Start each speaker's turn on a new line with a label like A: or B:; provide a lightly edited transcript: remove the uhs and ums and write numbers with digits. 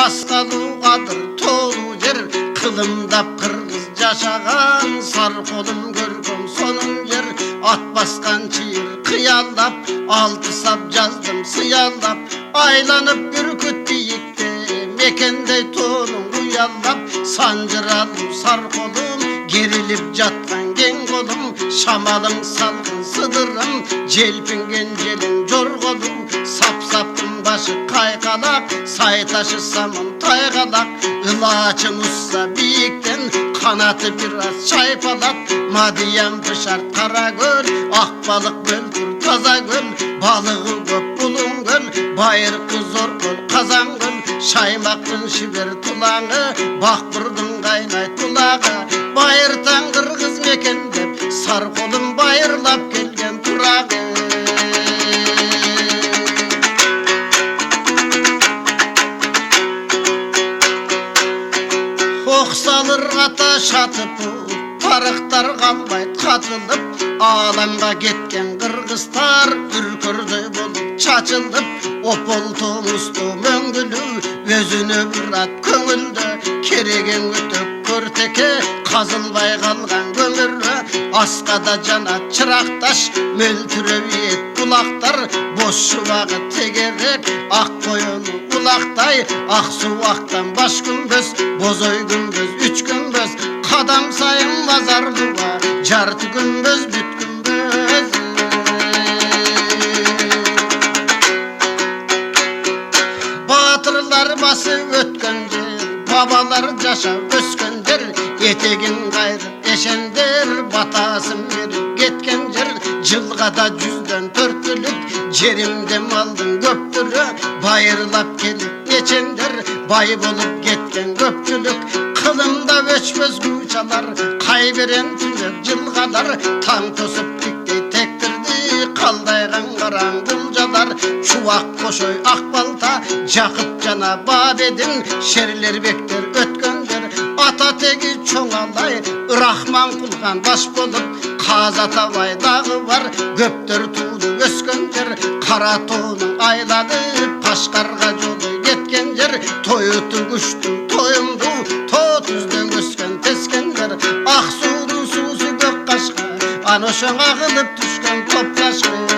A: Басқалуғадыр толу жер, қылымдап қырғыз жашаған, сарқолым көргім соның жер. Ат басқан чиыр қиялап, алты сап жаздым сиялап, айланып бүркіт биікте, мекендей тоның ұялап, санжыралым сарқолым, керіліп жатқан кең қолым, шамалың салқын сыдырым, желпінген желің жорғолым, сап-саптың башы қайқалақ, сайташы самын тайғалақ, ылачын ұсса биіктен, қанаты біраз шайпалат, мадиям пышар қара көл, ақбалық бөлкір таза көл, балығы көп бұлың көл, байырқы зор көл, қазан көл, шаймақтың шібер тұлаңы, бақбұрдың қайнай тұлағы, байыртан қырғыз мекендеп, сарқолым байырлап келген тұрағы. Оқсалыр ата шатып, парықтар қалмайт қатылып, аламға кеткен қырғыздар үркірді болып чачылып, опол томусты мөңгілі, өзіне бұрат көңілді, кереген өтіп көртеке, қазылбай қалған көмірі, асқада жана чырақташ, мөлтіріп ет бұлақтар, бос шуағы тегерек, ақ қойыны ұлақтай, ақ суақтан баш күмбіз, бозой күмбіз, үч күмбіз, қадам сайын базарлыға, жарты күмбіз, бүт күмбіз. Батырлар басы өткен жер, бабалар жашап өскен жер, етегін қайрып ешендер, батасын беріп кеткен жер, жылғада 100-ден 4-лік, жерімде малдың көптірі, байырлап келіп ечендер, бай болып кеткен көпчілік, қылымда өшпөз күчалар, қай берен түлек жылғалар, таң тосып тіктей тектірді, қалдайған қараң бұлжалар, шуақ қошой ақ балта, жақып жана бабедін, шерлер бектер өткендер, ата тегі чоңалай, рахман құлған баш болып, қаза табай дағы бар, көптер туды өскендер, қара тоның айлады, Қашқарға жолы кеткен жер, тойыты күшті тойымды, тотүзден өскен тескендер, ақ судың сусу көк қашқа, аношың ағылып түшкен топ қашқы.